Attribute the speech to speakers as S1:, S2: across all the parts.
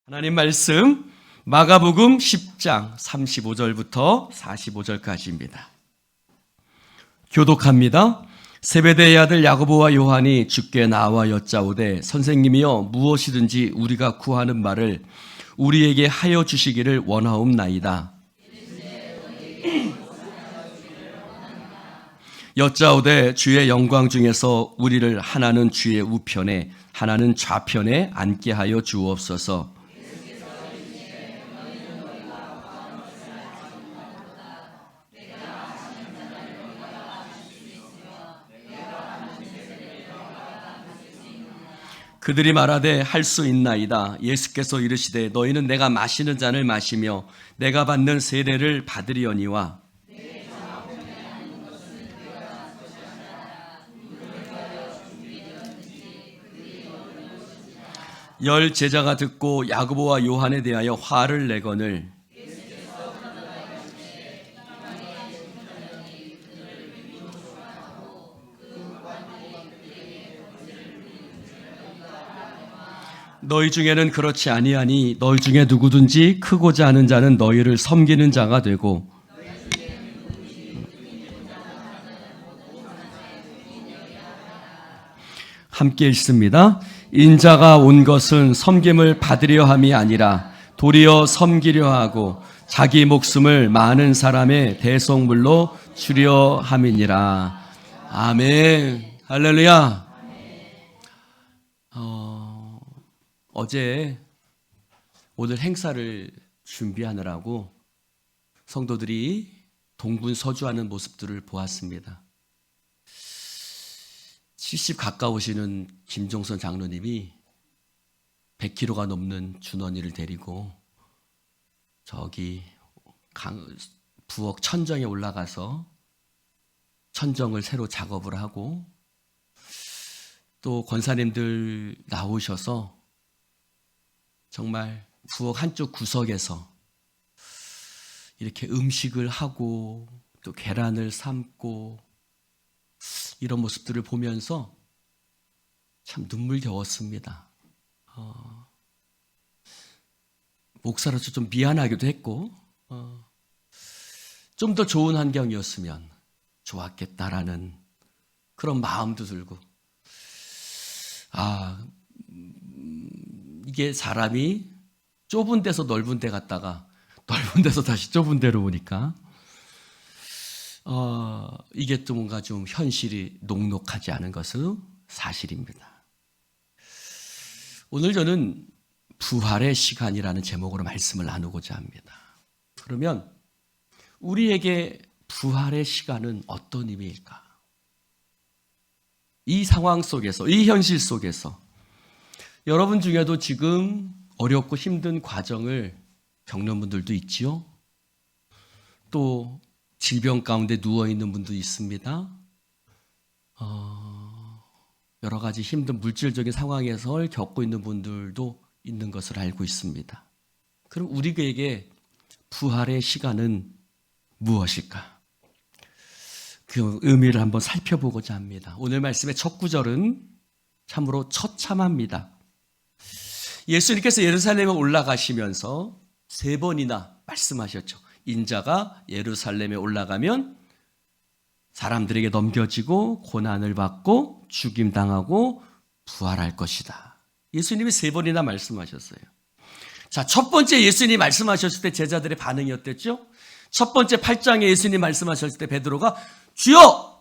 S1: 하나님 말씀 마가복음 10장 35절부터 45절까지입니다. 교독합니다. 세베대의 아들 야고보와 요한이 주께 나와 여짜오되 선생님이여 무엇이든지 우리가 구하는 말을 우리에게 하여 주시기를 원하옵나이다. 여짜오되 주의 영광 중에서 우리를 하나는 주의 우편에 하나는 좌편에 앉게 하여 주옵소서. 그들이 말하되 할 수 있나이다. 예수께서 이르시되 너희는 내가 마시는 잔을 마시며 내가 받는 세례를 받으리오니와 열 제자가 듣고 야고보와 요한에 대하여 화를 내거늘 너희 중에는 그렇지 아니하니 너희 중에 누구든지 크고자 하는 자는 너희를 섬기는 자가 되고 함께 읽습니다. 인자가 온 것은 섬김을 받으려 함이 아니라 도리어 섬기려 하고 자기 목숨을 많은 사람의 대속물로 주려 함이니라. 아멘. 할렐루야. 어제 오늘 행사를 준비하느라고 성도들이 동분서주하는 모습들을 보았습니다. 70 가까우시는 김종선 장로님이 100kg가 넘는 준원이를 데리고 저기 부엌 천정에 올라가서 천정을 새로 작업을 하고 또 권사님들 나오셔서 정말 부엌 한쪽 구석에서 이렇게 음식을 하고 또 계란을 삶고 이런 모습들을 보면서 참 눈물겨웠습니다. 목사로서 좀 미안하기도 했고 좀 더 좋은 환경이었으면 좋았겠다라는 그런 마음도 들고 이게 사람이 좁은 데서 넓은 데 갔다가 넓은 데서 다시 좁은 데로 오니까 이게 또 뭔가 좀 현실이 녹록하지 않은 것은 사실입니다. 오늘 저는 부활의 시간이라는 제목으로 말씀을 나누고자 합니다. 그러면 우리에게 부활의 시간은 어떤 의미일까? 이 상황 속에서, 이 현실 속에서 여러분 중에도 지금 어렵고 힘든 과정을 겪는 분들도 있지요. 또 질병 가운데 누워있는 분도 있습니다. 여러 가지 힘든 물질적인 상황에서 겪고 있는 분들도 있는 것을 알고 있습니다. 그럼 우리에게 부활의 시간은 무엇일까? 그 의미를 한번 살펴보고자 합니다. 오늘 말씀의 첫 구절은 참으로 처참합니다. 예수님께서 예루살렘에 올라가시면서 3번이나 말씀하셨죠. 인자가 예루살렘에 올라가면 사람들에게 넘겨지고 고난을 받고 죽임당하고 부활할 것이다. 예수님이 3번이나 말씀하셨어요. 자, 첫 번째 예수님이 말씀하셨을 때 제자들의 반응이 어땠죠? 첫 번째 8장에 예수님이 말씀하셨을 때 베드로가 주여!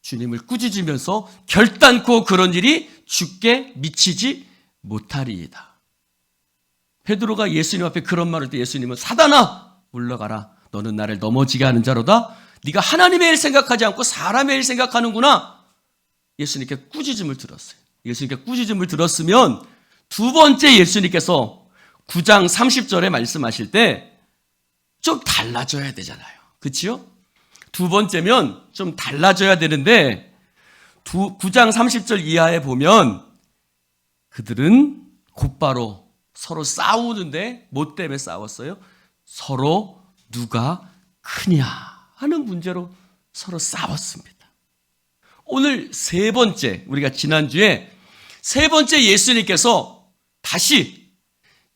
S1: 주님을 꾸짖으면서 결단코 그런 일이 주께 미치지 못하리이다. 베드로가 예수님 앞에 그런 말을 할 때 예수님은 사단아 물러가라. 너는 나를 넘어지게 하는 자로다. 네가 하나님의 일 생각하지 않고 사람의 일 생각하는구나. 예수님께 꾸짖음을 들었어요. 예수님께 꾸짖음을 들었으면 두 번째 예수님께서 9장 30절에 말씀하실 때 좀 달라져야 되잖아요. 그렇죠? 두 번째면 좀 달라져야 되는데 9장 30절 이하에 보면 그들은 곧바로 서로 싸우는데 뭐 때문에 싸웠어요? 서로 누가 크냐 하는 문제로 서로 싸웠습니다. 오늘 3번째, 우리가 지난주에 3번째 예수님께서 다시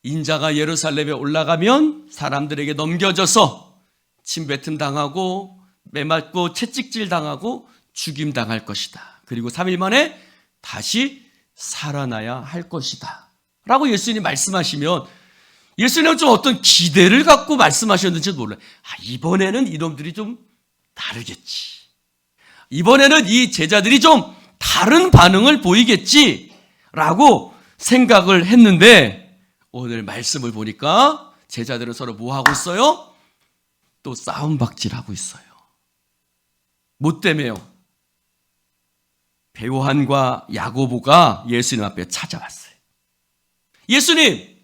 S1: 인자가 예루살렘에 올라가면 사람들에게 넘겨져서 침뱉음 당하고 매맞고 채찍질 당하고 죽임 당할 것이다. 그리고 3일 만에 다시 살아나야 할 것이다. 라고 예수님이 말씀하시면 예수님은 좀 어떤 기대를 갖고 말씀하셨는지 몰라요. 이번에는 이놈들이 좀 다르겠지. 이번에는 이 제자들이 좀 다른 반응을 보이겠지. 라고 생각을 했는데 오늘 말씀을 보니까 제자들은 서로 뭐 하고 있어요? 또 싸움박질하고 있어요. 뭐 때문에요? 요한과 야고보가 예수님 앞에 찾아왔어요. 예수님,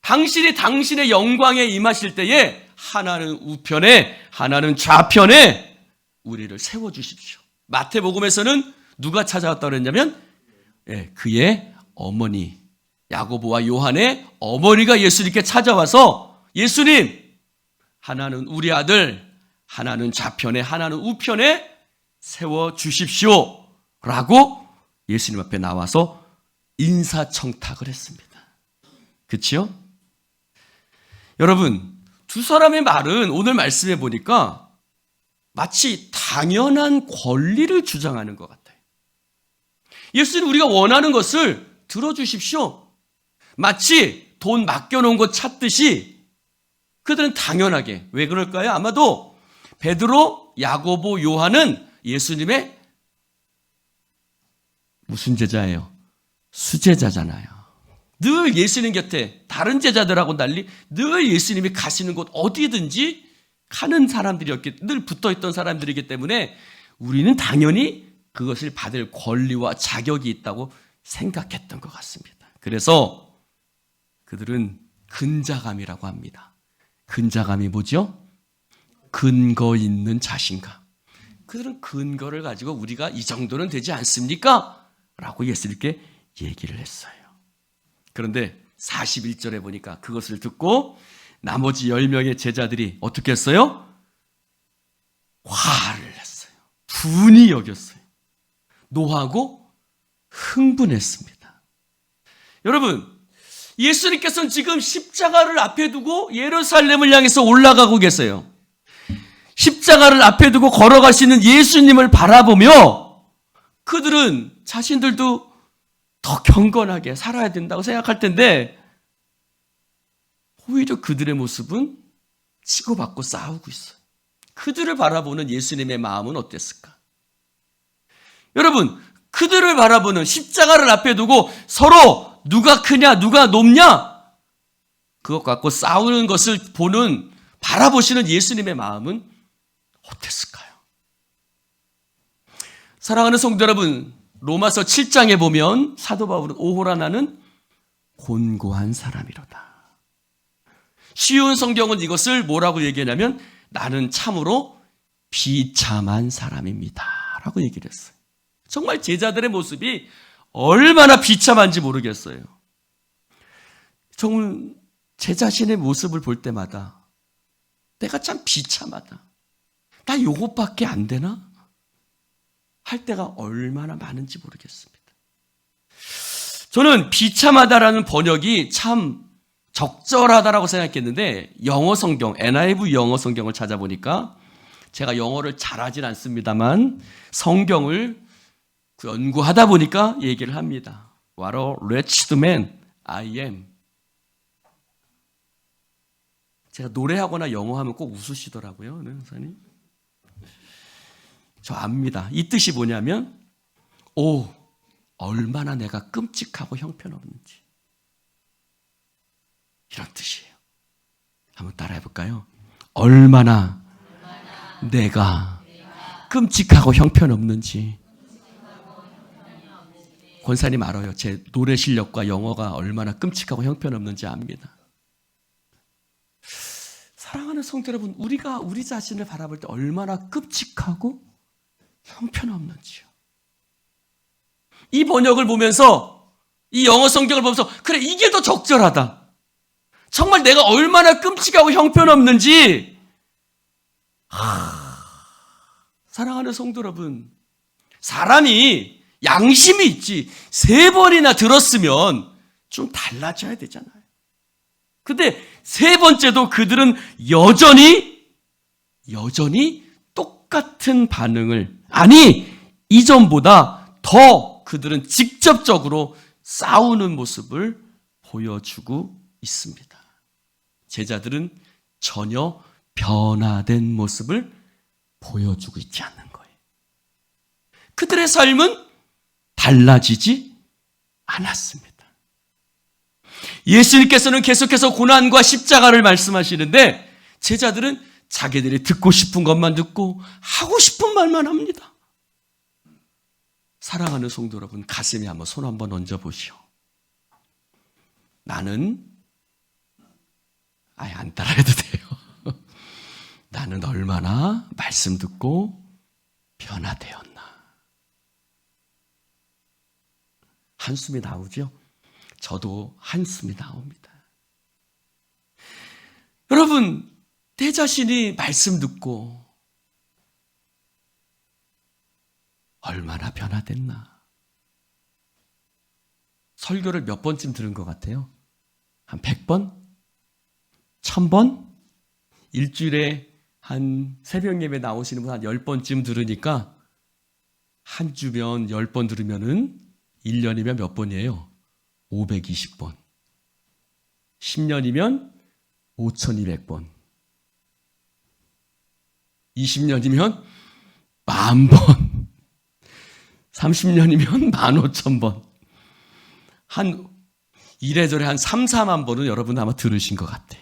S1: 당신이 당신의 영광에 임하실 때에 하나는 우편에 하나는 좌편에 우리를 세워주십시오. 마태복음에서는 누가 찾아왔다고 그랬냐면 그의 어머니 야고보와 요한의 어머니가 예수님께 찾아와서 예수님, 하나는 우리 아들, 하나는 좌편에 하나는 우편에 세워주십시오. 라고 예수님 앞에 나와서 인사청탁을 했습니다. 그렇죠? 여러분, 두 사람의 말은 오늘 말씀해 보니까 마치 당연한 권리를 주장하는 것 같아요. 예수님, 우리가 원하는 것을 들어주십시오. 마치 돈 맡겨놓은 것 찾듯이 그들은 당연하게, 왜 그럴까요? 아마도 베드로, 야고보, 요한은 예수님의 무슨 제자예요? 수제자잖아요. 늘 예수님 곁에 다른 제자들하고 달리 늘 예수님이 가시는 곳 어디든지 가는 사람들이었기, 늘 붙어있던 사람들이기 때문에 우리는 당연히 그것을 받을 권리와 자격이 있다고 생각했던 것 같습니다. 그래서 그들은 근자감이라고 합니다. 근자감이 뭐죠? 근거 있는 자신감. 그들은 근거를 가지고 우리가 이 정도는 되지 않습니까? 라고 예수님께 얘기를 했어요. 그런데 41절에 보니까 그것을 듣고 나머지 10명의 제자들이 어떻게 했어요? 화를 냈어요. 분이 여겼어요. 노하고 흥분했습니다. 여러분, 예수님께서는 지금 십자가를 앞에 두고 예루살렘을 향해서 올라가고 계세요. 십자가를 앞에 두고 걸어가시는 예수님을 바라보며 그들은 자신들도 더 경건하게 살아야 된다고 생각할 텐데 오히려 그들의 모습은 치고받고 싸우고 있어요. 그들을 바라보는 예수님의 마음은 어땠을까? 여러분, 그들을 바라보는 십자가를 앞에 두고 서로 누가 크냐 누가 높냐 그것 갖고 싸우는 것을 보는 바라보시는 예수님의 마음은 어땠을까요? 사랑하는 성도 여러분, 로마서 7장에 보면 사도 바울은 오호라 나는 곤고한 사람이로다. 쉬운 성경은 이것을 뭐라고 얘기하냐면 나는 참으로 비참한 사람입니다 라고 얘기를 했어요. 정말 제자들의 모습이 얼마나 비참한지 모르겠어요. 정말 제 자신의 모습을 볼 때마다 내가 참 비참하다. 나 요것밖에 안 되나? 할 때가 얼마나 많은지 모르겠습니다. 저는 비참하다라는 번역이 참 적절하다라고 생각했는데 영어 성경, NIV 영어 성경을 찾아보니까 제가 영어를 잘하진 않습니다만 성경을 연구하다 보니까 얘기를 합니다. What a wretched man I am. 제가 노래하거나 영어하면 꼭 웃으시더라고요. 네, 선생님. 저 압니다. 이 뜻이 뭐냐면 오, 얼마나 내가 끔찍하고 형편없는지 이런 뜻이에요. 한번 따라해 볼까요? 얼마나 내가 끔찍하고 형편없는지. 권사님 알아요. 제 노래 실력과 영어가 얼마나 끔찍하고 형편없는지 압니다. 사랑하는 성도 여러분, 우리가 우리 자신을 바라볼 때 얼마나 끔찍하고 형편없는지요. 이 번역을 보면서 이 영어 성경을 보면서 그래, 이게 더 적절하다. 정말 내가 얼마나 끔찍하고 형편없는지. 사랑하는 성도 여러분, 사람이 양심이 있지 3번이나 들었으면 좀 달라져야 되잖아요. 근데 세 번째도 그들은 여전히 똑같은 반응을, 아니, 이전보다 더 그들은 직접적으로 싸우는 모습을 보여주고 있습니다. 제자들은 전혀 변화된 모습을 보여주고 있지 않는 거예요. 그들의 삶은 달라지지 않았습니다. 예수님께서는 계속해서 고난과 십자가를 말씀하시는데 제자들은 자기들이 듣고 싶은 것만 듣고 하고 싶은 말만 합니다. 사랑하는 성도 여러분, 가슴에 한번 손 한번 얹어보시오. 나는 아예 안 따라해도 돼요. 나는 얼마나 말씀 듣고 변화되었나. 한숨이 나오죠? 저도 한숨이 나옵니다. 여러분, 내 자신이 말씀 듣고 얼마나 변화됐나. 설교를 몇 번쯤 들은 것 같아요? 한 100번? 1000번? 일주일에 한 새벽 예배 나오시는 분 한 10번쯤 들으니까 한 주면 10번 들으면은 1년이면 몇 번이에요? 520번. 10년이면 5200번. 20년이면 10,000번. 30년이면 15,000번. 한 이래저래 한 3, 4만 번은 여러분 아마 들으신 것 같아.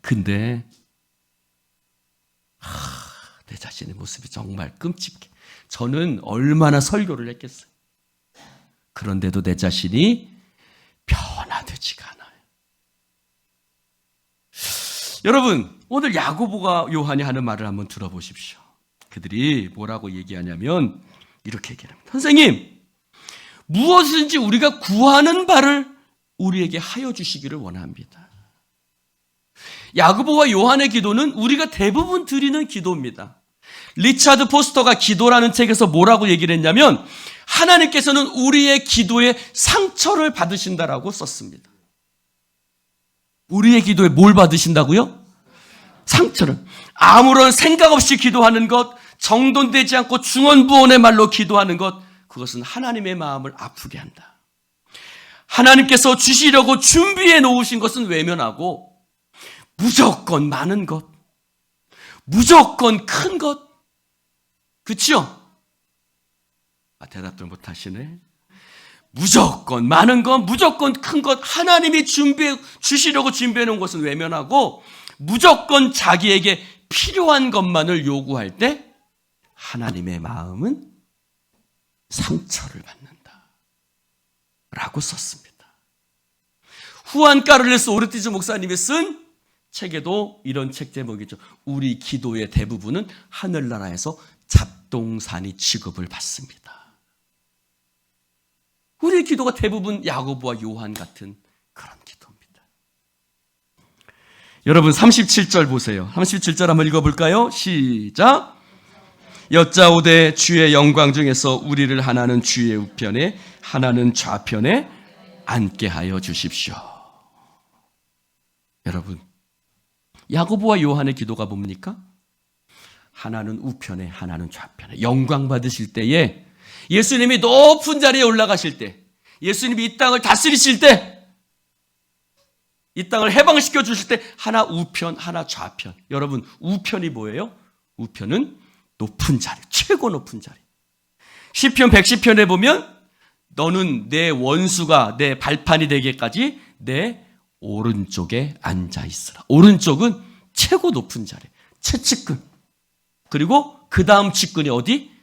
S1: 근데 내 자신의 모습이 정말 끔찍해. 저는 얼마나 설교를 했겠어요. 그런데도 내 자신이 변화되지가 않아요. 여러분, 오늘 야고보가 요한이 하는 말을 한번 들어보십시오. 그들이 뭐라고 얘기하냐면 이렇게 얘기합니다. 선생님, 무엇인지 우리가 구하는 바를 우리에게 하여 주시기를 원합니다. 야고보와 요한의 기도는 우리가 대부분 드리는 기도입니다. 리차드 포스터가 기도라는 책에서 뭐라고 얘기를 했냐면 하나님께서는 우리의 기도에 상처를 받으신다라고 썼습니다. 우리의 기도에 뭘 받으신다고요? 상처를. 아무런 생각 없이 기도하는 것, 정돈되지 않고 중언부언의 말로 기도하는 것, 그것은 하나님의 마음을 아프게 한다. 하나님께서 주시려고 준비해 놓으신 것은 외면하고 무조건 많은 것, 무조건 큰 것, 그렇죠? 대답들 못하시네. 무조건 많은 것, 무조건 큰 것, 하나님이 주시려고 준비해 놓은 것은 외면하고 무조건 자기에게 필요한 것만을 요구할 때 하나님의 마음은 상처를 받는다 라고 썼습니다. 후안 까를레스 오르티즈 목사님이 쓴 책에도 이런 책 제목이죠. 우리 기도의 대부분은 하늘나라에서 잡동사니 취급을 받습니다. 우리 기도가 대부분 야고보와 요한 같은 그런 기도입니다. 여러분 37절 보세요. 37절 한번 읽어볼까요? 시작. 여짜오되 주의 영광 중에서 우리를 하나는 주의 우편에 하나는 좌편에 앉게 하여 주십시오. 여러분, 야고보와 요한의 기도가 뭡니까? 하나는 우편에 하나는 좌편에 영광 받으실 때에 예수님이 높은 자리에 올라가실 때, 예수님이 이 땅을 다스리실 때, 이 땅을 해방시켜 주실 때 하나 우편 하나 좌편. 여러분, 우편이 뭐예요? 우편은 높은 자리, 최고 높은 자리. 시편 110편에 보면 너는 내 원수가 내 발판이 되기까지 내 오른쪽에 앉아 있으라. 오른쪽은 최고 높은 자리, 최측근. 그리고 그 다음 측근이 어디?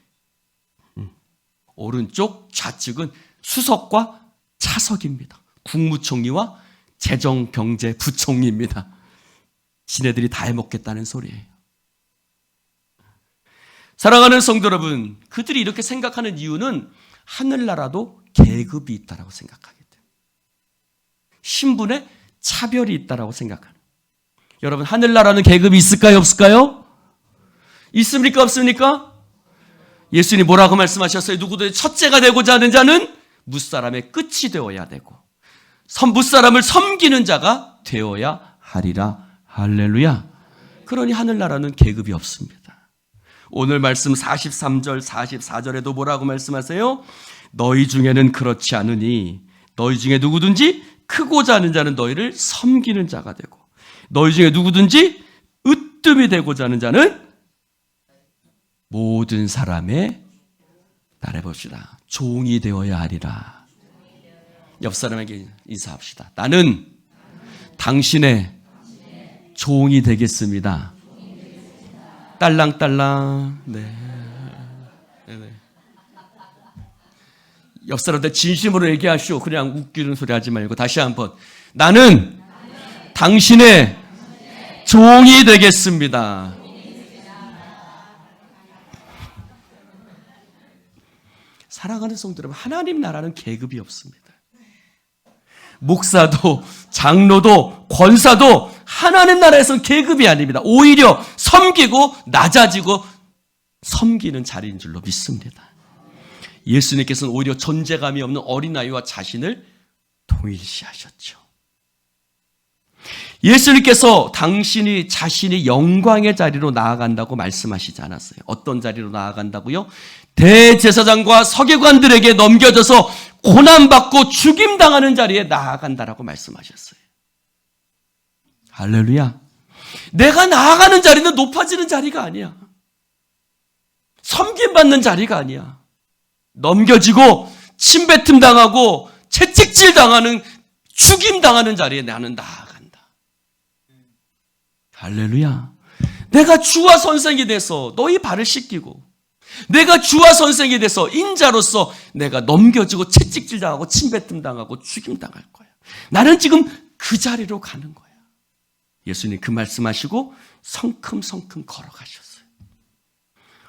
S1: 오른쪽 좌측은 수석과 차석입니다. 국무총리와 재정경제부총리입니다. 지네들이 다 해먹겠다는 소리예요. 사랑하는 성도 여러분, 그들이 이렇게 생각하는 이유는 하늘나라도 계급이 있다고 생각하게 돼요. 신분에 차별이 있다고 생각하는. 여러분, 하늘나라는 계급이 있을까요? 없을까요? 있습니까? 없습니까? 예수님이 뭐라고 말씀하셨어요? 누구도 첫째가 되고자 하는 자는 무사람의 끝이 되어야 되고 무사람을 섬기는 자가 되어야 하리라. 할렐루야. 그러니 하늘나라는 계급이 없습니다. 오늘 말씀 43절 44절에도 뭐라고 말씀하세요? 너희 중에는 그렇지 않으니 너희 중에 누구든지 크고자 하는 자는 너희를 섬기는 자가 되고 너희 중에 누구든지 으뜸이 되고자 하는 자는 모든 사람의 따라해봅시다. 종이 되어야 하리라. 옆 사람에게 인사합시다. 나는 당신의 종이 되겠습니다. 딸랑딸랑. 네. 옆 사람한테 진심으로 얘기하시오. 그냥 웃기는 소리 하지 말고 다시 한번. 나는 당신의 종이 되겠습니다. 사랑하는 성도 여러분, 하나님 나라는 계급이 없습니다. 목사도 장로도 권사도 하나님 나라에서는 계급이 아닙니다. 오히려 섬기고 낮아지고 섬기는 자리인 줄로 믿습니다. 예수님께서는 오히려 존재감이 없는 어린아이와 자신을 동일시하셨죠. 예수님께서 당신이 자신이 영광의 자리로 나아간다고 말씀하시지 않았어요. 어떤 자리로 나아간다고요? 대제사장과 서기관들에게 넘겨져서 고난받고 죽임당하는 자리에 나아간다라고 말씀하셨어요. 할렐루야. 내가 나아가는 자리는 높아지는 자리가 아니야. 섬김받는 자리가 아니야. 넘겨지고 침뱉음 당하고 채찍질 당하는 죽임 당하는 자리에 나는 나아간다. 할렐루야. 내가 주와 선생이 돼서 너희 발을 씻기고 내가 주와 선생이 돼서 인자로서 내가 넘겨지고 채찍질 당하고 침뱉음 당하고 죽임 당할 거야. 나는 지금 그 자리로 가는 거야. 예수님 그 말씀하시고 성큼성큼 걸어가셨어요.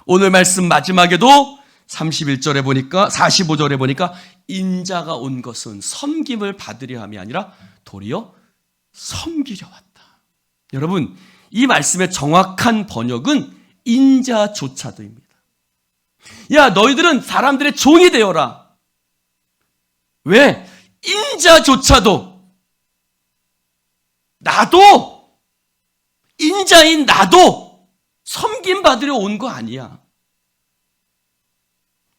S1: 오늘 말씀 마지막에도 31절에 보니까 45절에 보니까 인자가 온 것은 섬김을 받으려 함이 아니라 도리어 섬기려 왔다. 여러분, 이 말씀의 정확한 번역은 인자조차도입니다. 야, 너희들은 사람들의 종이 되어라. 왜? 인자조차도 나도 인자인 나도 섬김 받으려 온 거 아니야.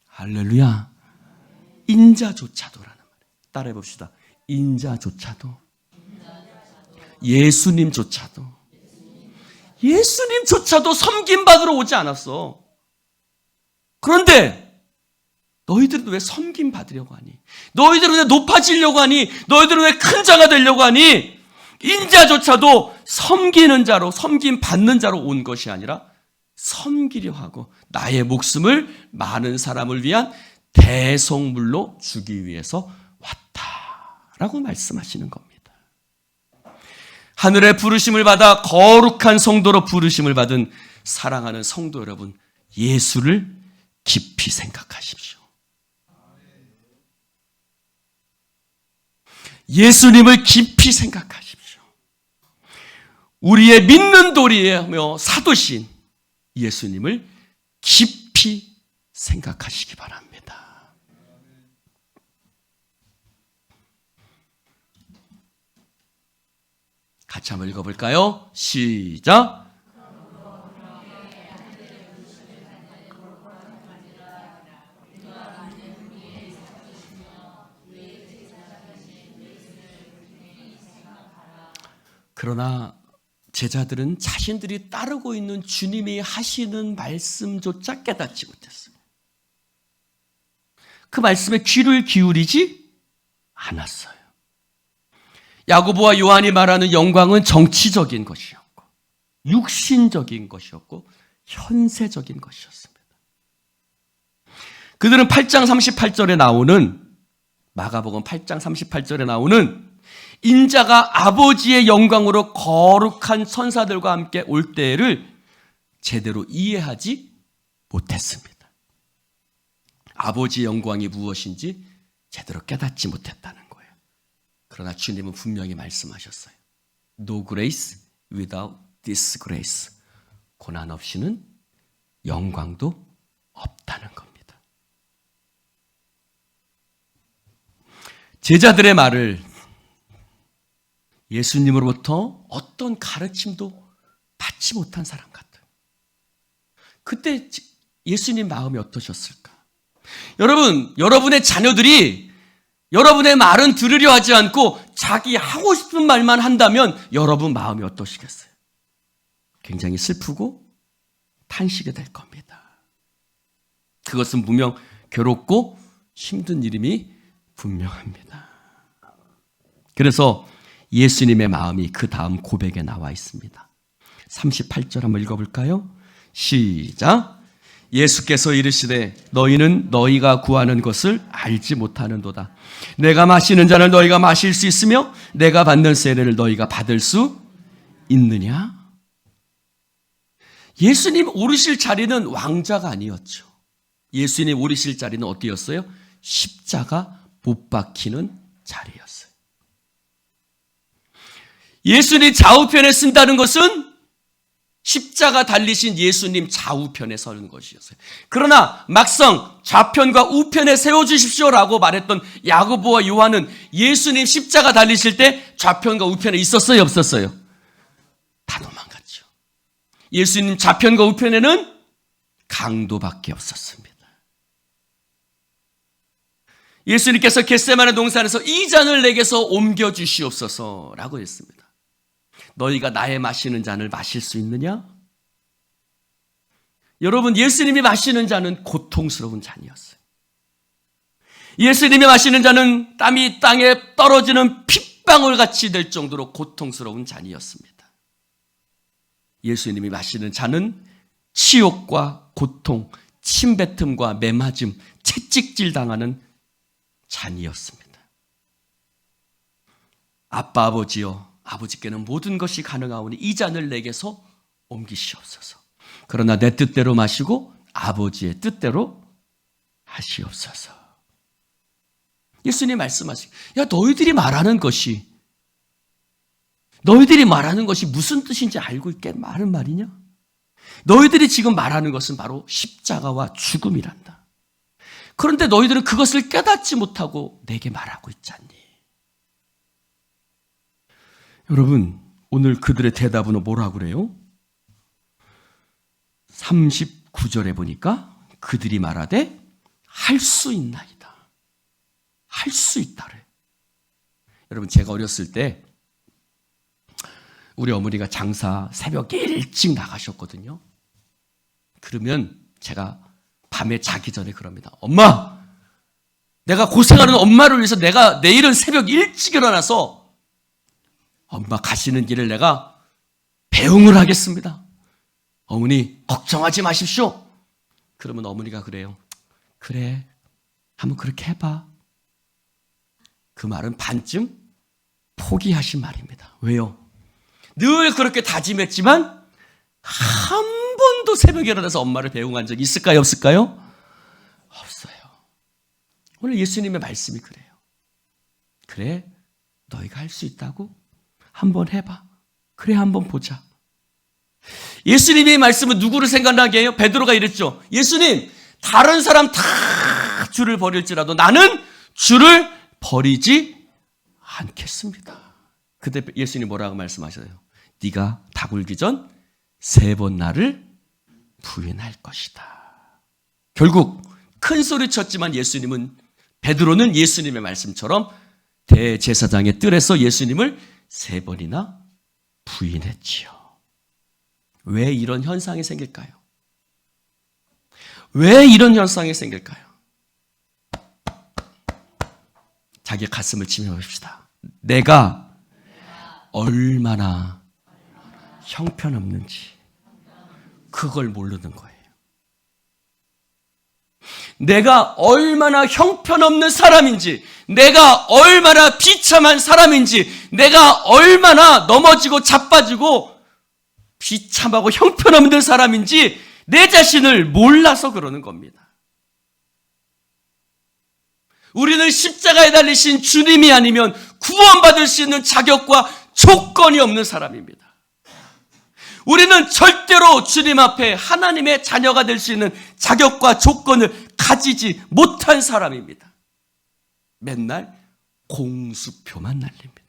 S1: 할렐루야. 인자조차도라는 말이에요. 따라해 봅시다. 인자조차도. 예수님조차도 섬김 받으러 오지 않았어. 그런데 너희들은 왜 섬김 받으려고 하니? 너희들은 왜 높아지려고 하니? 너희들은 왜 큰 자가 되려고 하니? 인자조차도 섬기는 자로, 섬김 받는 자로 온 것이 아니라 섬기려 하고 나의 목숨을 많은 사람을 위한 대속물로 주기 위해서 왔다라고 말씀하시는 겁니다. 하늘의 부르심을 받아 거룩한 성도로 부르심을 받은 사랑하는 성도 여러분, 예수를 깊이 생각하십시오. 예수님을 깊이 생각하십시오. 우리의 믿는 도리이며 사도신 예수님을 깊이 생각하시기 바랍니다. 같이 한번 읽어볼까요? 시작. 그러나 제자들은 자신들이 따르고 있는 주님이 하시는 말씀조차 깨닫지 못했어요. 그 말씀에 귀를 기울이지 않았어요. 야고보와 요한이 말하는 영광은 정치적인 것이었고 육신적인 것이었고 현세적인 것이었습니다. 그들은 8장 38절에 나오는 마가복음 8장 38절에 나오는 인자가 아버지의 영광으로 거룩한 천사들과 함께 올 때를 제대로 이해하지 못했습니다. 아버지의 영광이 무엇인지 제대로 깨닫지 못했다는 거예요. 그러나 주님은 분명히 말씀하셨어요. No grace without disgrace. 고난 없이는 영광도 없다는 겁니다. 제자들의 말을 예수님으로부터 어떤 가르침도 받지 못한 사람 같아요. 그때 예수님 마음이 어떠셨을까? 여러분, 여러분의 자녀들이 여러분의 말은 들으려 하지 않고 자기 하고 싶은 말만 한다면 여러분 마음이 어떠시겠어요? 굉장히 슬프고 탄식이 될 겁니다. 그것은 분명 괴롭고 힘든 일임이 분명합니다. 그래서 예수님의 마음이 그 다음 고백에 나와 있습니다. 38절 한번 읽어볼까요? 시작. 예수께서 이르시되 너희는 너희가 구하는 것을 알지 못하는도다. 내가 마시는 잔을 너희가 마실 수 있으며 내가 받는 세례를 너희가 받을 수 있느냐? 예수님 오르실 자리는 왕자가 아니었죠. 예수님 오르실 자리는 어디였어요? 십자가 못 박히는 자리였어요. 예수님 좌우편에 쓴다는 것은 십자가 달리신 예수님 좌우편에 서는 것이었어요. 그러나 막상 좌편과 우편에 세워주십시오라고 말했던 야고보와 요한은 예수님 십자가 달리실 때 좌편과 우편에 있었어요, 없었어요? 다 도망갔죠. 예수님 좌편과 우편에는 강도밖에 없었습니다. 예수님께서 겟세마네 동산에서 이 잔을 내게서 옮겨주시옵소서라고 했습니다. 너희가 나의 마시는 잔을 마실 수 있느냐? 여러분, 예수님이 마시는 잔은 고통스러운 잔이었어요. 예수님이 마시는 잔은 땀이 땅에 떨어지는 핏방울 같이 될 정도로 고통스러운 잔이었습니다. 예수님이 마시는 잔은 치욕과 고통, 침뱉음과 매맞음, 채찍질 당하는 잔이었습니다. 아빠 아버지여, 아버지께는 모든 것이 가능하오니 이 잔을 내게서 옮기시옵소서. 그러나 내 뜻대로 마시고 아버지의 뜻대로 하시옵소서. 예수님 말씀하시고, 야, 너희들이 말하는 것이 무슨 뜻인지 알고 있겠는 말이냐? 너희들이 지금 말하는 것은 바로 십자가와 죽음이란다. 그런데 너희들은 그것을 깨닫지 못하고 내게 말하고 있지 않니? 여러분, 오늘 그들의 대답은 뭐라고 그래요? 39절에 보니까 그들이 말하되 할 수 있나이다. 할 수 있다래. 여러분, 제가 어렸을 때 우리 어머니가 장사 새벽에 일찍 나가셨거든요. 그러면 제가 밤에 자기 전에 그럽니다. 엄마! 내가 고생하는 엄마를 위해서 내가 내일은 새벽 일찍 일어나서 엄마 가시는 길을 내가 배웅을 하겠습니다. 어머니 걱정하지 마십시오. 그러면 어머니가 그래요. 그래, 한번 그렇게 해봐. 그 말은 반쯤 포기하신 말입니다. 왜요? 늘 그렇게 다짐했지만 한 번도 새벽에 일어나서 엄마를 배웅한 적이 있을까요? 없을까요? 없어요. 오늘 예수님의 말씀이 그래요. 그래, 너희가 할 수 있다고? 한번 해봐. 그래, 한번 보자. 예수님의 말씀은 누구를 생각나게 해요? 베드로가 이랬죠. 예수님, 다른 사람 다 주를 버릴지라도 나는 주를 버리지 않겠습니다. 그때 예수님이 뭐라고 말씀하셔요? 네가 다 굴기 전 3번 나를 부인할 것이다. 결국 큰 소리 쳤지만 베드로는 예수님의 말씀처럼 대제사장의 뜰에서 예수님을 3번이나 부인했지요. 왜 이런 현상이 생길까요? 왜 이런 현상이 생길까요? 자기 가슴을 치며 봅시다. 내가 얼마나 형편없는지 그걸 모르는 거예요. 내가 얼마나 형편없는 사람인지, 내가 얼마나 비참한 사람인지, 내가 얼마나 넘어지고 자빠지고 비참하고 형편없는 사람인지 내 자신을 몰라서 그러는 겁니다. 우리는 십자가에 달리신 주님이 아니면 구원받을 수 있는 자격과 조건이 없는 사람입니다. 우리는 절대로 주님 앞에 하나님의 자녀가 될 수 있는 자격과 조건을 가지지 못한 사람입니다. 맨날 공수표만 날립니다.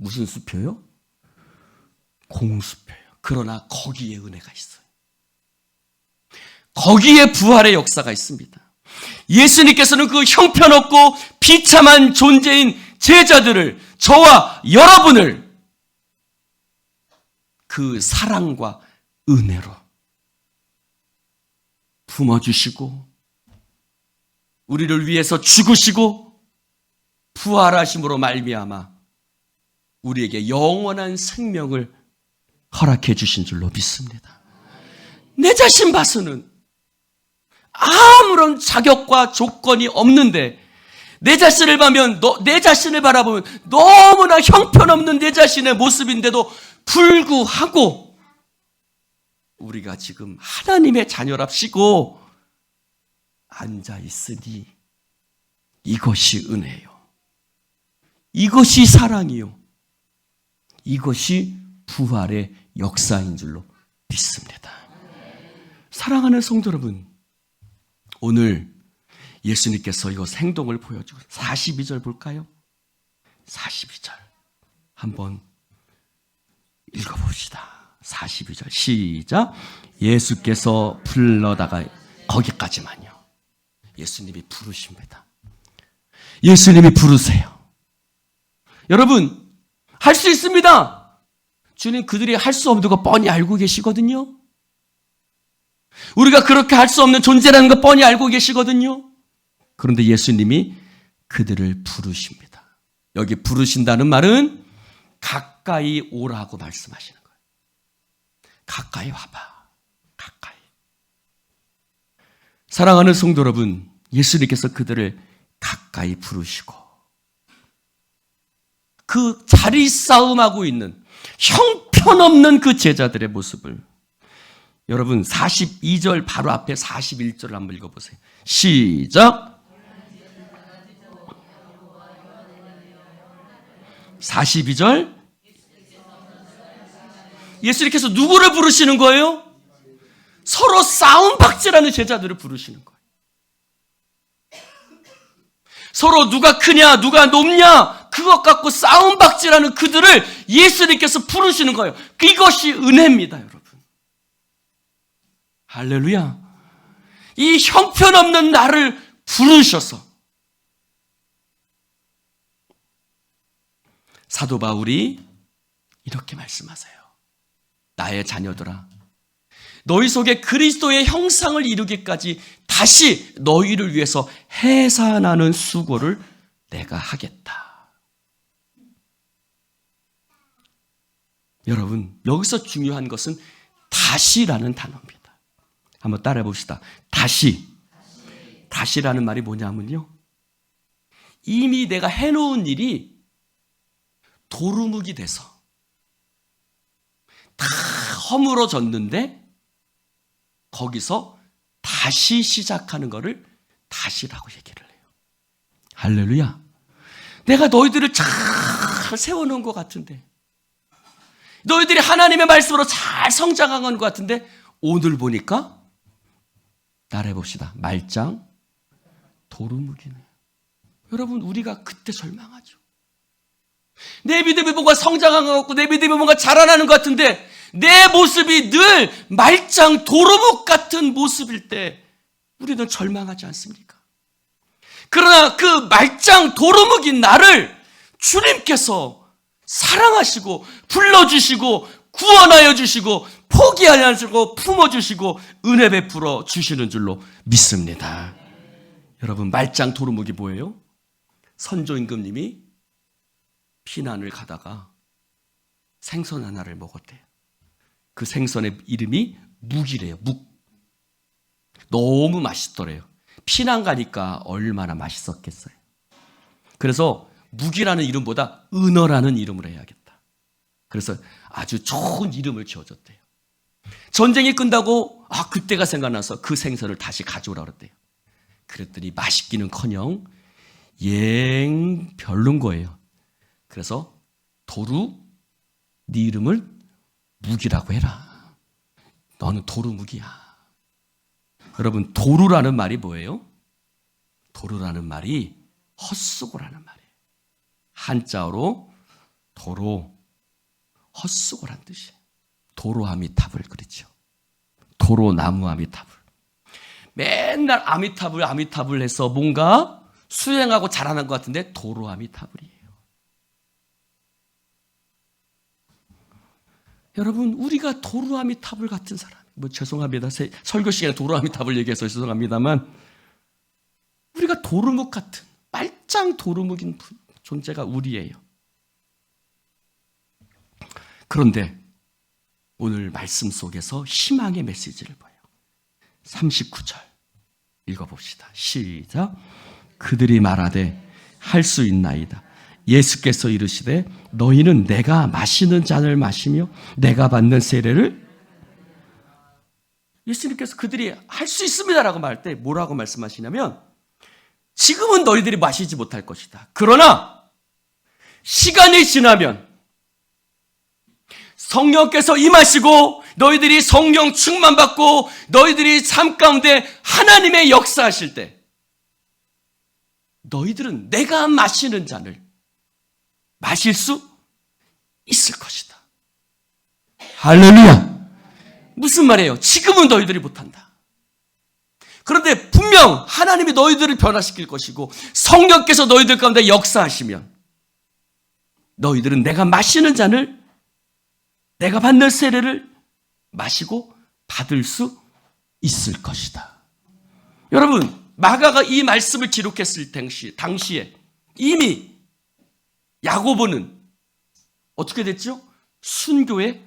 S1: 무슨 숲이요? 공수표예요. 그러나 거기에 은혜가 있어요. 거기에 부활의 역사가 있습니다. 예수님께서는 그 형편없고 비참한 존재인 제자들을, 저와 여러분을 그 사랑과 은혜로 품어주시고 우리를 위해서 죽으시고 부활하심으로 말미암아 우리에게 영원한 생명을 허락해 주신 줄로 믿습니다. 내 자신 봐서는 아무런 자격과 조건이 없는데 내 자신을 바라보면 너무나 형편없는 내 자신의 모습인데도 불구하고 우리가 지금 하나님의 자녀랍시고 앉아 있으니 이것이 은혜요. 이것이 사랑이요. 이것이 부활의 역사인 줄로 믿습니다. 사랑하는 성도 여러분, 오늘 예수님께서 이것 행동을 보여주고 42절 볼까요? 42절 한번 읽어봅시다. 42절 시작. 예수께서 불러다가 거기까지만요. 예수님이 부르십니다. 예수님이 부르세요. 여러분, 할 수 있습니다. 주님 그들이 할 수 없는 거 뻔히 알고 계시거든요. 우리가 그렇게 할 수 없는 존재라는 거 뻔히 알고 계시거든요. 그런데 예수님이 그들을 부르십니다. 여기 부르신다는 말은 가까이 오라고 말씀하시는 거예요. 가까이 와봐. 가까이. 사랑하는 성도 여러분, 예수님께서 그들을 가까이 부르시고 그 자리 싸움하고 있는 형편없는 그 제자들의 모습을 여러분 42절 바로 앞에 41절을 한번 읽어보세요. 시작. 42절 예수님께서 누구를 부르시는 거예요? 서로 싸움박질하는 제자들을 부르시는 거예요. 서로 누가 크냐 누가 높냐 그것 갖고 싸움박질하는 그들을 예수님께서 부르시는 거예요. 이것이 은혜입니다, 여러분. 할렐루야. 이 형편없는 나를 부르셔서 사도 바울이 이렇게 말씀하세요. 나의 자녀들아, 너희 속에 그리스도의 형상을 이루기까지 다시 너희를 위해서 해산하는 수고를 내가 하겠다. 여러분, 여기서 중요한 것은 다시라는 단어입니다. 한번 따라해 봅시다. 다시. 다시라는 말이 뭐냐면요, 이미 내가 해놓은 일이 도루묵이 돼서 다 허물어졌는데 거기서 다시 시작하는 것을 다시라고 얘기를 해요. 할렐루야. 내가 너희들을 잘 세워놓은 것 같은데, 너희들이 하나님의 말씀으로 잘 성장한 것 같은데 오늘 보니까 따라해 봅시다. 말짱 도루묵이네. 여러분, 우리가 그때 절망하죠. 내 믿음이 뭔가 성장한 것 같고 내 믿음이 뭔가 자라나는 것 같은데 내 모습이 늘 말짱 도루묵 같은 모습일 때 우리는 절망하지 않습니까? 그러나 그 말짱 도루묵인 나를 주님께서 사랑하시고 불러주시고 구원하여 주시고 포기하지 않으시고 품어주시고 은혜 베풀어 주시는 줄로 믿습니다. 여러분, 말짱 도루묵이 뭐예요? 선조 임금님이 피난을 가다가 생선 하나를 먹었대요. 그 생선의 이름이 묵이래요. 묵. 너무 맛있더래요. 피난 가니까 얼마나 맛있었겠어요. 그래서 묵이라는 이름보다 은어라는 이름을 해야겠다. 그래서 아주 좋은 이름을 지어줬대요. 전쟁이 끝나고 그때가 생각나서 그 생선을 다시 가져오라 그랬대요. 그랬더니 맛있기는커녕 별론 거예요. 그래서 도루, 네 이름을 묵이라고 해라. 너는 도루묵이야. 여러분, 도루라는 말이 뭐예요? 도루라는 말이 헛수고라는 말이에요. 한자어로 도로, 헛수고란 뜻이에요. 도로 아미타불 그렇죠. 도로 나무 아미타불. 맨날 아미타불 해서 뭔가 수행하고 자라난 것 같은데 도로 아미타불이에요. 여러분, 우리가 도로 아미타불 같은 사람, 죄송합니다. 설교 시간에 도로 아미타불 얘기해서 죄송합니다만, 우리가 도루묵 같은, 빨짱 도루묵인 존재가 우리예요. 그런데 오늘 말씀 속에서 희망의 메시지를 봐요. 39절 읽어봅시다. 시작. 그들이 말하되 할 수 있나이다. 예수께서 이르시되 너희는 내가 마시는 잔을 마시며 내가 받는 세례를, 예수님께서 그들이 할 수 있습니다라고 말할 때 뭐라고 말씀하시냐면, 지금은 너희들이 마시지 못할 것이다. 그러나 시간이 지나면 성령께서 임하시고 너희들이 성령 충만받고 너희들이 삶 가운데 하나님의 역사하실 때 너희들은 내가 마시는 잔을 마실 수 있을 것이다. 할렐루야. 무슨 말이에요? 지금은 너희들이 못한다. 그런데 분명 하나님이 너희들을 변화시킬 것이고 성령께서 너희들 가운데 역사하시면 너희들은 내가 마시는 잔을, 내가 받는 세례를 마시고 받을 수 있을 것이다. 여러분, 마가가 이 말씀을 기록했을 당시에 이미 야고보는 어떻게 됐죠? 순교의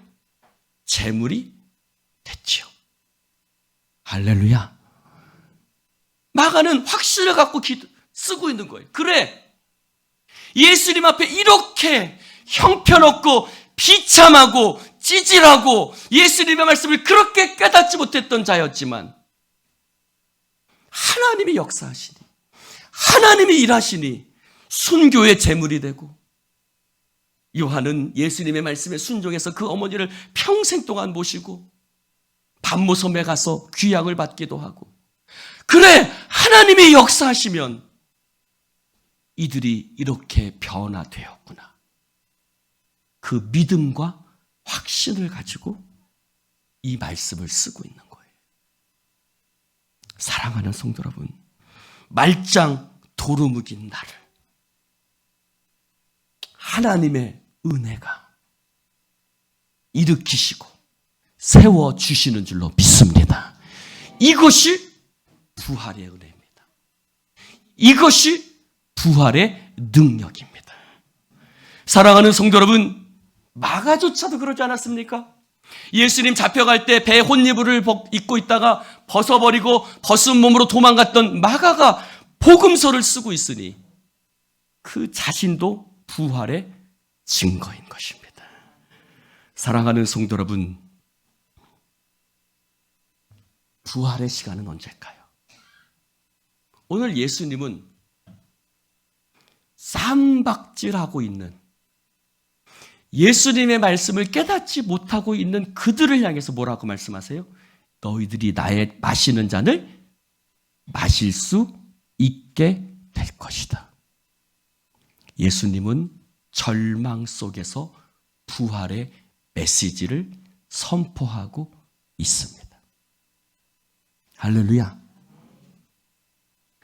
S1: 제물이 됐죠. 할렐루야. 마가는 확신을 갖고 쓰고 있는 거예요. 그래, 예수님 앞에 이렇게 형편없고 비참하고 찌질하고 예수님의 말씀을 그렇게 깨닫지 못했던 자였지만 하나님이 역사하시니, 하나님이 일하시니 순교의 제물이 되고, 요한은 예수님의 말씀에 순종해서 그 어머니를 평생 동안 모시고 반모섬에 가서 귀향을 받기도 하고, 그래, 하나님이 역사하시면 이들이 이렇게 변화되었구나. 그 믿음과 확신을 가지고 이 말씀을 쓰고 있는 거예요. 사랑하는 성도 여러분, 말짱 도루묵인 나를 하나님의 은혜가 일으키시고 세워주시는 줄로 믿습니다. 이것이 부활의 은혜입니다. 이것이 부활의 능력입니다. 사랑하는 성도 여러분, 마가조차도 그러지 않았습니까? 예수님 잡혀갈 때 배 혼이불을 입고 있다가 벗어버리고 벗은 몸으로 도망갔던 마가가 복음서를 쓰고 있으니 그 자신도 부활의 증거인 것입니다. 사랑하는 성도 여러분, 부활의 시간은 언제일까요? 오늘 예수님은 쌈박질하고 있는, 예수님의 말씀을 깨닫지 못하고 있는 그들을 향해서 뭐라고 말씀하세요? 너희들이 나의 마시는 잔을 마실 수 있게 될 것이다. 예수님은 절망 속에서 부활의 메시지를 선포하고 있습니다. 할렐루야.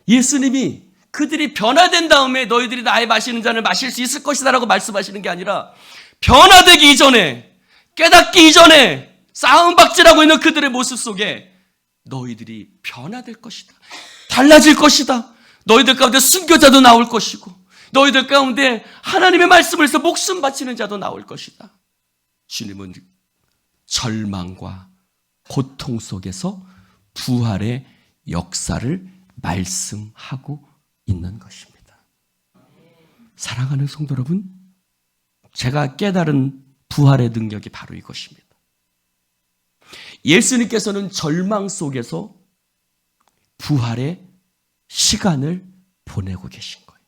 S1: 예수님이 그들이 변화된 다음에 너희들이 나의 마시는 잔을 마실 수 있을 것이다 라고 말씀하시는 게 아니라, 변화되기 이전에, 깨닫기 이전에 싸움박질하고 있는 그들의 모습 속에 너희들이 변화될 것이다, 달라질 것이다, 너희들 가운데 순교자도 나올 것이고 너희들 가운데 하나님의 말씀을 해서 목숨 바치는 자도 나올 것이다. 주님은 절망과 고통 속에서 부활의 역사를 말씀하고 있는 것입니다. 사랑하는 성도 여러분, 제가 깨달은 부활의 능력이 바로 이것입니다. 예수님께서는 절망 속에서 부활의 시간을 보내고 계신 거예요.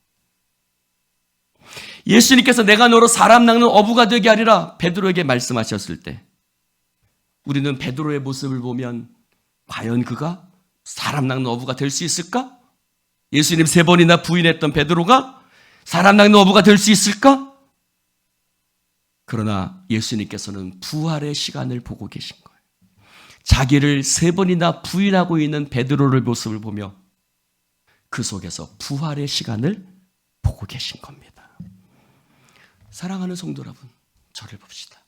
S1: 예수님께서 내가 너로 사람 낚는 어부가 되게 하리라 베드로에게 말씀하셨을 때, 우리는 베드로의 모습을 보면 과연 그가 사람 낚는 어부가 될 수 있을까? 예수님 3번이나 부인했던 베드로가 사람 낚는 어부가 될 수 있을까? 그러나 예수님께서는 부활의 시간을 보고 계신 거예요. 자기를 3번이나 부인하고 있는 베드로의 모습을 보며 그 속에서 부활의 시간을 보고 계신 겁니다. 사랑하는 성도 여러분, 저를 봅시다.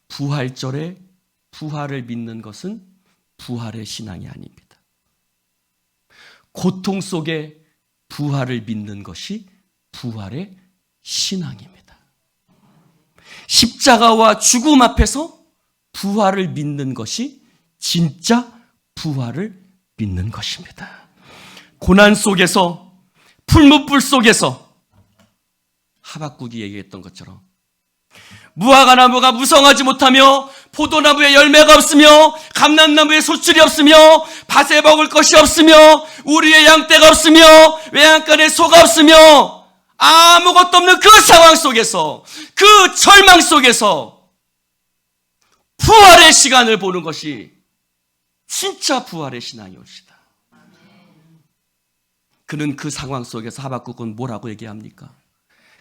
S1: 부활절에 부활을 믿는 것은 부활의 신앙이 아닙니다. 고통 속에 부활을 믿는 것이 부활의 신앙입니다. 십자가와 죽음 앞에서 부활을 믿는 것이 진짜 부활을 믿는 것입니다. 고난 속에서, 풀무불 속에서 하박국이 얘기했던 것처럼 무화과 나무가 무성하지 못하며 포도나무에 열매가 없으며 감람나무에 소출이 없으며 밭에 먹을 것이 없으며 우리의 양떼가 없으며 외양간에 소가 없으며 아무것도 없는 그 상황 속에서, 그 절망 속에서 부활의 시간을 보는 것이 진짜 부활의 신앙이옵시다. 그는 그 상황 속에서 하박국은 뭐라고 얘기합니까?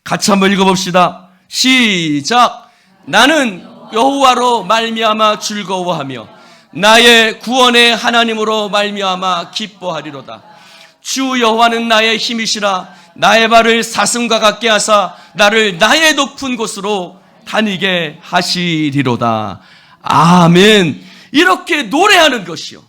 S1: 같이 한번 읽어봅시다. 시작. 나는 여호와로 말미암아 즐거워하며 나의 구원의 하나님으로 말미암아 기뻐하리로다. 주 여호와는 나의 힘이시라. 나의 발을 사슴과 같게 하사 나를 나의 높은 곳으로 다니게 하시리로다. 아멘. 이렇게 노래하는 것이요,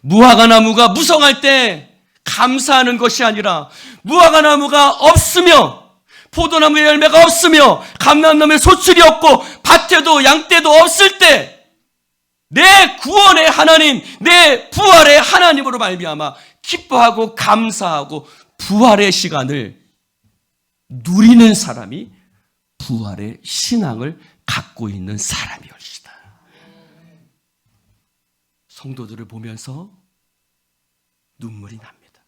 S1: 무화과 나무가 무성할 때 감사하는 것이 아니라 무화과 나무가 없으며 포도나무에 열매가 없으며 감람나무에 소출이 없고 밭에도 양떼도 없을 때 내 구원의 하나님, 내 부활의 하나님으로 말미암아 기뻐하고 감사하고 부활의 시간을 누리는 사람이 부활의 신앙을 갖고 있는 사람이올시다. 성도들을 보면서 눈물이 납니다.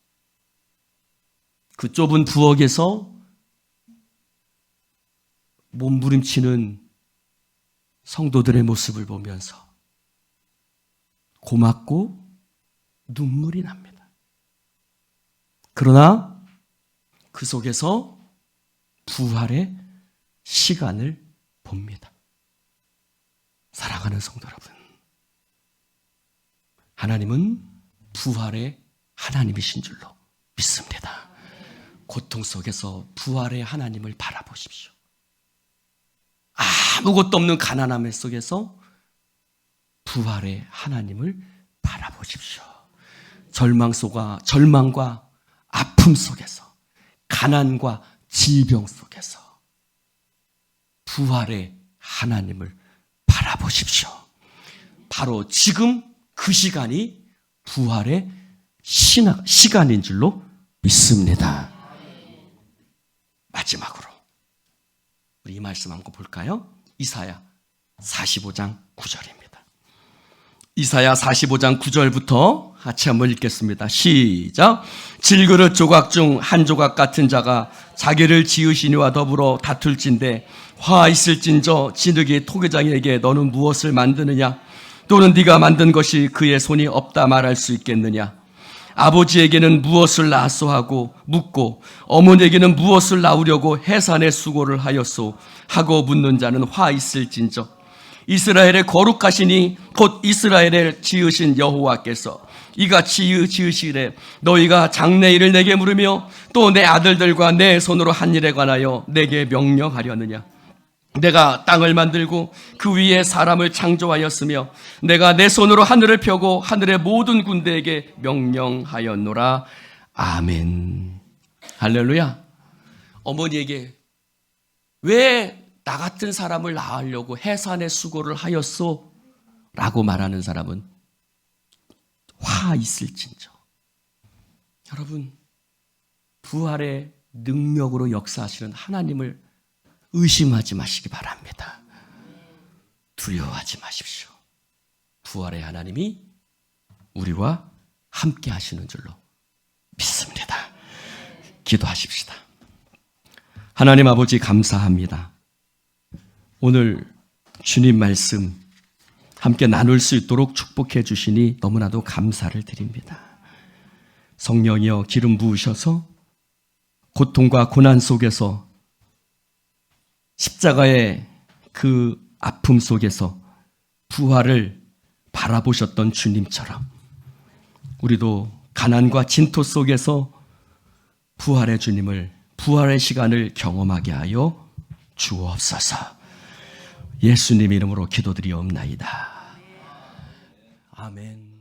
S1: 그 좁은 부엌에서 몸부림치는 성도들의 모습을 보면서 고맙고 눈물이 납니다. 그러나 그 속에서 부활의 시간을 봅니다. 사랑하는 성도 여러분, 하나님은 부활의 하나님이신 줄로 믿습니다. 고통 속에서 부활의 하나님을 바라보십시오. 아무것도 없는 가난함 속에서 부활의 하나님을 바라보십시오. 절망과 아픔 속에서, 가난과 질병 속에서 부활의 하나님을 바라보십시오. 바로 지금 그 시간이 부활의 시간인 줄로 믿습니다. 마지막으로 우리 이 말씀 한번 볼까요? 이사야 45장 9절입니다. 이사야 45장 9절부터 같이 한번 읽겠습니다. 시작. 질그릇 조각 중 한 조각 같은 자가 자기를 지으시니와 더불어 다툴진대 화 있을진저 진흙이 토기장에게 너는 무엇을 만드느냐? 또는 네가 만든 것이 그의 손이 없다 말할 수 있겠느냐? 아버지에게는 무엇을 낳았소 하고 묻고 어머니에게는 무엇을 낳으려고 해산의 수고를 하였소 하고 묻는 자는 화 있을진저 이스라엘의 거룩하시니 곧 이스라엘을 지으신 여호와께서 이같이 지으시되 너희가 장래일을 내게 물으며 또 내 아들들과 내 손으로 한 일에 관하여 내게 명령하려느냐? 내가 땅을 만들고 그 위에 사람을 창조하였으며 내가 내 손으로 하늘을 펴고 하늘의 모든 군대에게 명령하였노라. 아멘. 할렐루야. 어머니에게 왜 나 같은 사람을 낳으려고 해산의 수고를 하였소? 라고 말하는 사람은 화 있을진저. 여러분, 부활의 능력으로 역사하시는 하나님을 의심하지 마시기 바랍니다. 두려워하지 마십시오. 부활의 하나님이 우리와 함께 하시는 줄로 믿습니다. 기도하십시다. 하나님 아버지 감사합니다. 오늘 주님 말씀 함께 나눌 수 있도록 축복해 주시니 너무나도 감사를 드립니다. 성령이여 기름 부으셔서 고통과 고난 속에서 십자가의 그 아픔 속에서 부활을 바라보셨던 주님처럼 우리도 가난과 진토 속에서 부활의 주님을, 부활의 시간을 경험하게 하여 주옵소서. 예수님 이름으로 기도드리옵나이다. 아멘.